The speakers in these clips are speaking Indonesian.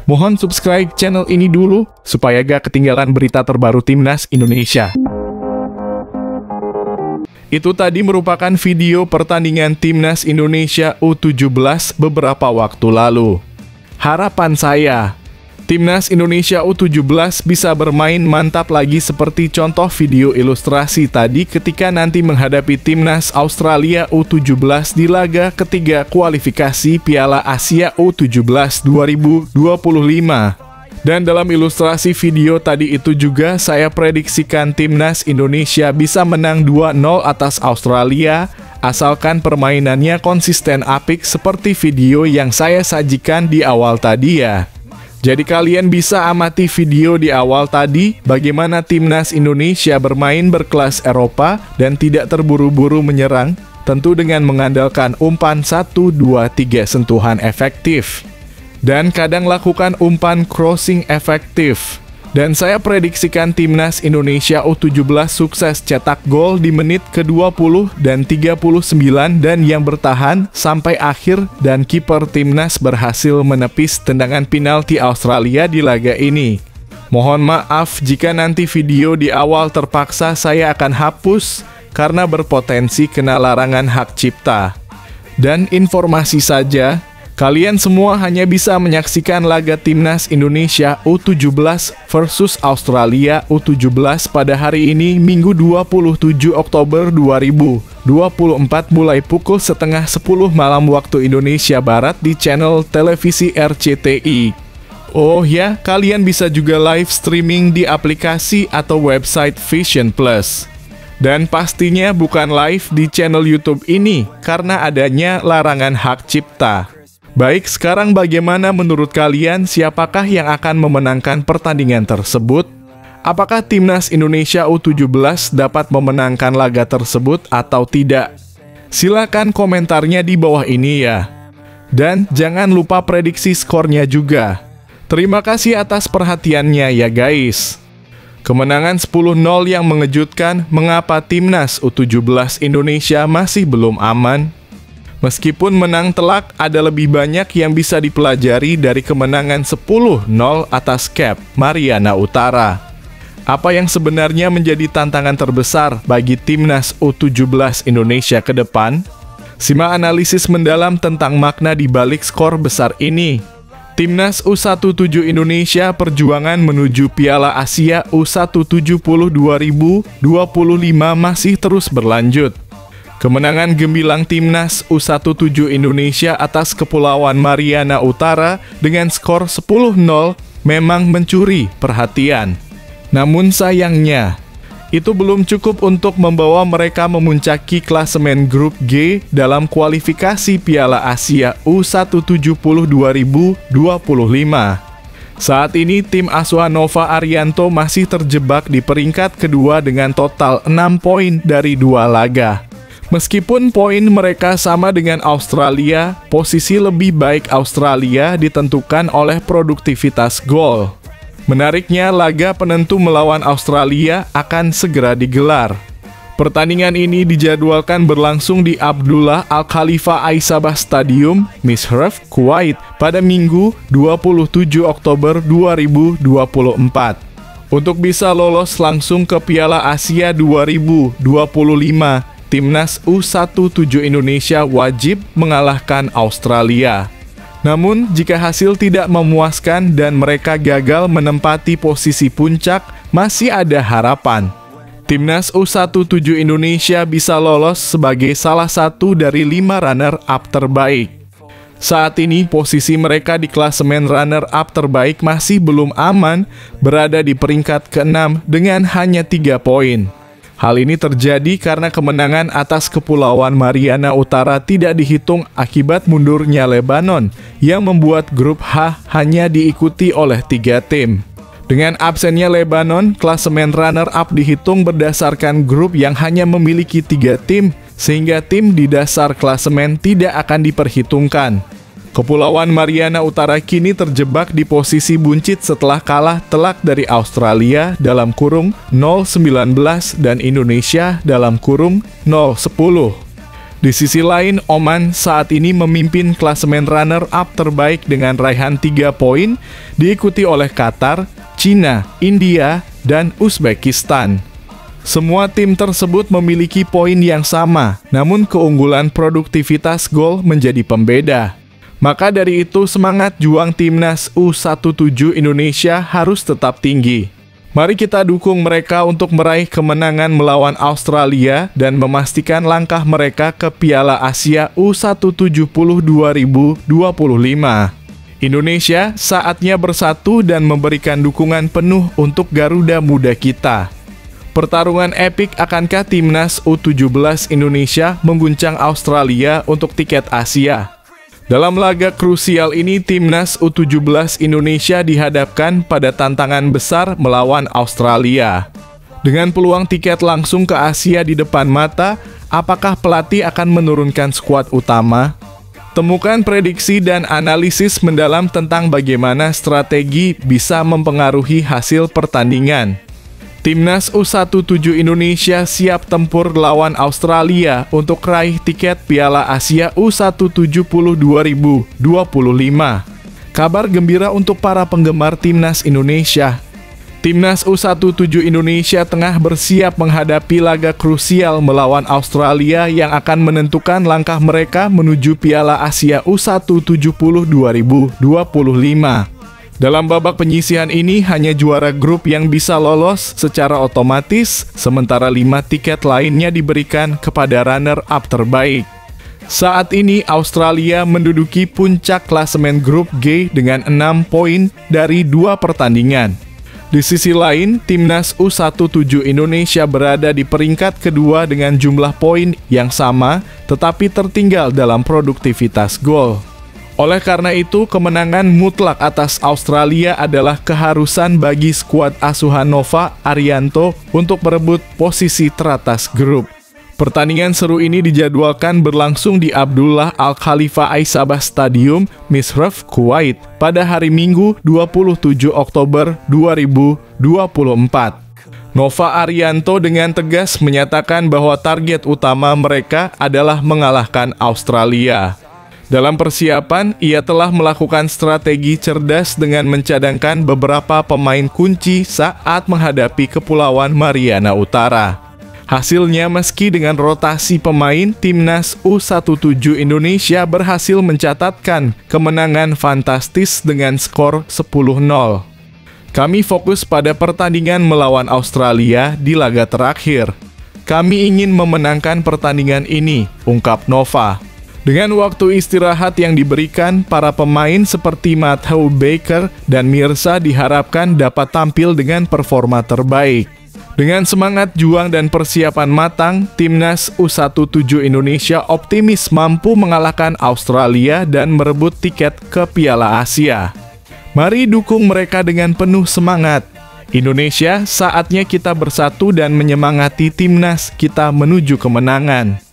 Mohon subscribe channel ini dulu, supaya gak ketinggalan berita terbaru Timnas Indonesia. Itu tadi merupakan video pertandingan Timnas Indonesia U17 beberapa waktu lalu. Harapan saya, Timnas Indonesia U17 bisa bermain mantap lagi seperti contoh video ilustrasi tadi ketika nanti menghadapi Timnas Australia U17 di laga ketiga kualifikasi Piala Asia U17 2025. Dan dalam ilustrasi video tadi itu juga saya prediksikan Timnas Indonesia bisa menang 2-0 atas Australia, asalkan permainannya konsisten apik seperti video yang saya sajikan di awal tadi ya. Jadi kalian bisa amati video di awal tadi bagaimana Timnas Indonesia bermain berkelas Eropa dan tidak terburu-buru menyerang, tentu dengan mengandalkan umpan 1-2-3 sentuhan efektif. Dan kadang lakukan umpan crossing efektif. Dan saya prediksikan Timnas Indonesia U17 sukses cetak gol di menit ke-20 dan 39 dan yang bertahan sampai akhir dan kiper Timnas berhasil menepis tendangan penalti Australia di laga ini. Mohon maaf jika nanti video di awal terpaksa saya akan hapus karena berpotensi kena larangan hak cipta. Dan informasi saja, kalian semua hanya bisa menyaksikan laga Timnas Indonesia U17 versus Australia U17 pada hari ini Minggu 27 Oktober 2024 mulai pukul 9:30 malam waktu Indonesia Barat di channel televisi RCTI. Oh ya, kalian bisa juga live streaming di aplikasi atau website Vision Plus. Dan pastinya bukan live di channel YouTube ini karena adanya larangan hak cipta. Baik, sekarang bagaimana menurut kalian siapakah yang akan memenangkan pertandingan tersebut? Apakah Timnas Indonesia U17 dapat memenangkan laga tersebut atau tidak? Silakan komentarnya di bawah ini ya. Dan jangan lupa prediksi skornya juga. Terima kasih atas perhatiannya ya guys. Kemenangan 10-0 yang mengejutkan mengapa Timnas U17 Indonesia masih belum aman? Meskipun menang telak, ada lebih banyak yang bisa dipelajari dari kemenangan 10-0 atas Cape Mariana Utara. Apa yang sebenarnya menjadi tantangan terbesar bagi Timnas U17 Indonesia ke depan? Simak analisis mendalam tentang makna di balik skor besar ini. Timnas U17 Indonesia perjuangan menuju Piala Asia U170 2025 masih terus berlanjut. Kemenangan gemilang Timnas U17 Indonesia atas Kepulauan Mariana Utara dengan skor 10-0 memang mencuri perhatian. Namun sayangnya, itu belum cukup untuk membawa mereka memuncaki klasemen grup G dalam kualifikasi Piala Asia U170 2025. Saat ini tim asuhan Nova Arianto masih terjebak di peringkat kedua dengan total 6 poin dari 2 laga. Meskipun poin mereka sama dengan Australia, posisi lebih baik Australia ditentukan oleh produktivitas gol. Menariknya, laga penentu melawan Australia akan segera digelar. Pertandingan ini dijadwalkan berlangsung di Abdullah Al Khalifa Aisabah Stadium, Mishraf, Kuwait pada Minggu 27 Oktober 2024. Untuk bisa lolos langsung ke Piala Asia 2025, Timnas U17 Indonesia wajib mengalahkan Australia. Namun, jika hasil tidak memuaskan dan mereka gagal menempati posisi puncak, masih ada harapan. Timnas U17 Indonesia bisa lolos sebagai salah satu dari 5 runner-up terbaik. Saat ini, posisi mereka di klasemen runner-up terbaik masih belum aman, berada di peringkat ke-6 dengan hanya 3 poin. Hal ini terjadi karena kemenangan atas Kepulauan Mariana Utara tidak dihitung akibat mundurnya Lebanon, yang membuat grup H hanya diikuti oleh 3 tim. Dengan absennya Lebanon, klasemen runner-up dihitung berdasarkan grup yang hanya memiliki 3 tim, sehingga tim di dasar klasemen tidak akan diperhitungkan. Kepulauan Mariana Utara kini terjebak di posisi buncit setelah kalah telak dari Australia dalam kurung 0-19 dan Indonesia dalam kurung 0-10. Di sisi lain, Oman saat ini memimpin klasemen runner-up terbaik dengan raihan 3 poin, diikuti oleh Qatar, Cina, India, dan Uzbekistan. Semua tim tersebut memiliki poin yang sama, namun keunggulan produktivitas gol menjadi pembeda. Maka dari itu, semangat juang timnas U17 Indonesia harus tetap tinggi. Mari kita dukung mereka untuk meraih kemenangan melawan Australia dan memastikan langkah mereka ke Piala Asia U170 2025. Indonesia saatnya bersatu dan memberikan dukungan penuh untuk Garuda Muda kita. Pertarungan epik akankah timnas U17 Indonesia mengguncang Australia untuk tiket Asia? Dalam laga krusial ini, timnas U17 Indonesia dihadapkan pada tantangan besar melawan Australia. Dengan peluang tiket langsung ke Asia di depan mata, apakah pelatih akan menurunkan skuad utama? Temukan prediksi dan analisis mendalam tentang bagaimana strategi bisa mempengaruhi hasil pertandingan. Timnas U17 Indonesia siap tempur lawan Australia untuk raih tiket Piala Asia U170 2025. Kabar gembira untuk para penggemar timnas Indonesia. Timnas U17 Indonesia tengah bersiap menghadapi laga krusial melawan Australia yang akan menentukan langkah mereka menuju Piala Asia U170 2025. Dalam babak penyisihan ini, hanya juara grup yang bisa lolos secara otomatis, sementara 5 tiket lainnya diberikan kepada runner-up terbaik. Saat ini, Australia menduduki puncak klasemen grup G dengan 6 poin dari 2 pertandingan. Di sisi lain, timnas U17 Indonesia berada di peringkat kedua dengan jumlah poin yang sama, tetapi tertinggal dalam produktivitas gol. Oleh karena itu, kemenangan mutlak atas Australia adalah keharusan bagi skuad asuhan Nova Arianto untuk merebut posisi teratas grup. Pertandingan seru ini dijadwalkan berlangsung di Abdullah Al Khalifa Aisabah Stadium, Mishraf, Kuwait, pada hari Minggu 27 Oktober 2024. Nova Arianto dengan tegas menyatakan bahwa target utama mereka adalah mengalahkan Australia. Dalam persiapan, ia telah melakukan strategi cerdas dengan mencadangkan beberapa pemain kunci saat menghadapi Kepulauan Mariana Utara. Hasilnya, meski dengan rotasi pemain, timnas U17 Indonesia berhasil mencatatkan kemenangan fantastis dengan skor 10-0. Kami fokus pada pertandingan melawan Australia di laga terakhir. Kami ingin memenangkan pertandingan ini, ungkap Nova. Dengan waktu istirahat yang diberikan, para pemain seperti Matthew Baker dan Mirza diharapkan dapat tampil dengan performa terbaik. Dengan semangat juang dan persiapan matang, timnas U17 Indonesia optimis mampu mengalahkan Australia dan merebut tiket ke Piala Asia. Mari dukung mereka dengan penuh semangat. Indonesia, saatnya kita bersatu dan menyemangati timnas kita menuju kemenangan.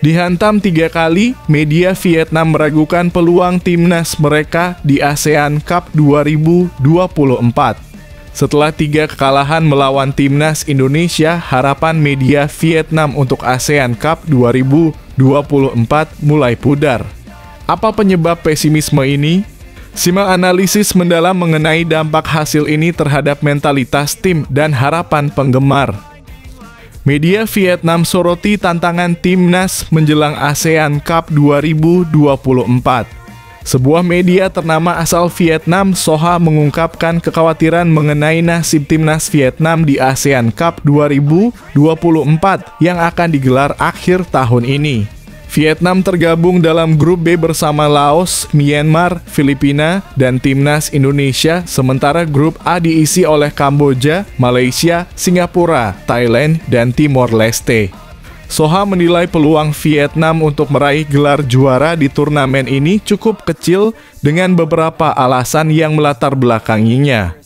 Dihantam 3 kali, media Vietnam meragukan peluang timnas mereka di ASEAN Cup 2024. Setelah 3 kekalahan melawan timnas Indonesia, harapan media Vietnam untuk ASEAN Cup 2024 mulai pudar. Apa penyebab pesimisme ini? Simak analisis mendalam mengenai dampak hasil ini terhadap mentalitas tim dan harapan penggemar. Media Vietnam soroti tantangan timnas menjelang ASEAN Cup 2024. Sebuah media ternama asal Vietnam, Soha, mengungkapkan kekhawatiran mengenai nasib timnas Vietnam di ASEAN Cup 2024 yang akan digelar akhir tahun ini. Vietnam tergabung dalam grup B bersama Laos, Myanmar, Filipina, dan timnas Indonesia, sementara grup A diisi oleh Kamboja, Malaysia, Singapura, Thailand, dan Timor Leste. Soha menilai peluang Vietnam untuk meraih gelar juara di turnamen ini cukup kecil dengan beberapa alasan yang melatar belakanginya.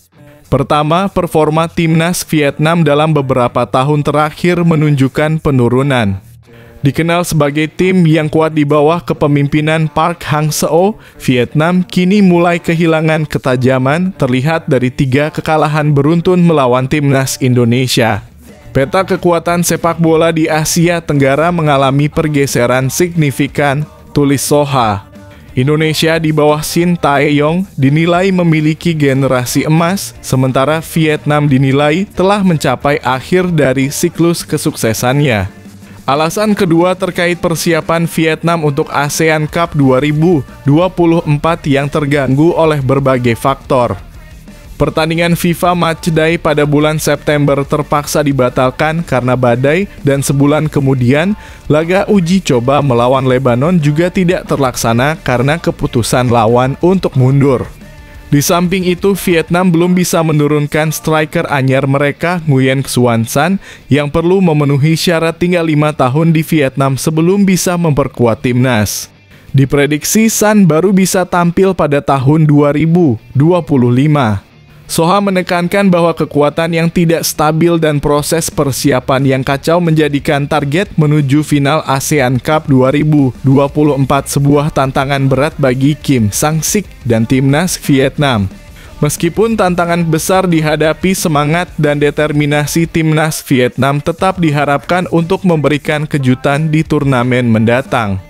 Pertama, performa timnas Vietnam dalam beberapa tahun terakhir menunjukkan penurunan. Dikenal sebagai tim yang kuat di bawah kepemimpinan Park Hang-seo, Vietnam kini mulai kehilangan ketajaman terlihat dari 3 kekalahan beruntun melawan timnas Indonesia. Peta kekuatan sepak bola di Asia Tenggara mengalami pergeseran signifikan, tulis Soha. Indonesia di bawah Shin Tae-yong dinilai memiliki generasi emas, sementara Vietnam dinilai telah mencapai akhir dari siklus kesuksesannya. Alasan kedua terkait persiapan Vietnam untuk ASEAN Cup 2024 yang terganggu oleh berbagai faktor. Pertandingan FIFA Matchday pada bulan September terpaksa dibatalkan karena badai, dan sebulan kemudian, laga uji coba melawan Lebanon juga tidak terlaksana karena keputusan lawan untuk mundur. Di samping itu, Vietnam belum bisa menurunkan striker anyar mereka, Nguyen Xuan San, yang perlu memenuhi syarat tinggal 5 tahun di Vietnam sebelum bisa memperkuat timnas. Diprediksi San baru bisa tampil pada tahun 2025. Soha menekankan bahwa kekuatan yang tidak stabil dan proses persiapan yang kacau menjadikan target menuju final ASEAN Cup 2024 sebuah tantangan berat bagi Kim Sang-sik dan timnas Vietnam. Meskipun tantangan besar dihadapi, semangat dan determinasi timnas Vietnam tetap diharapkan untuk memberikan kejutan di turnamen mendatang.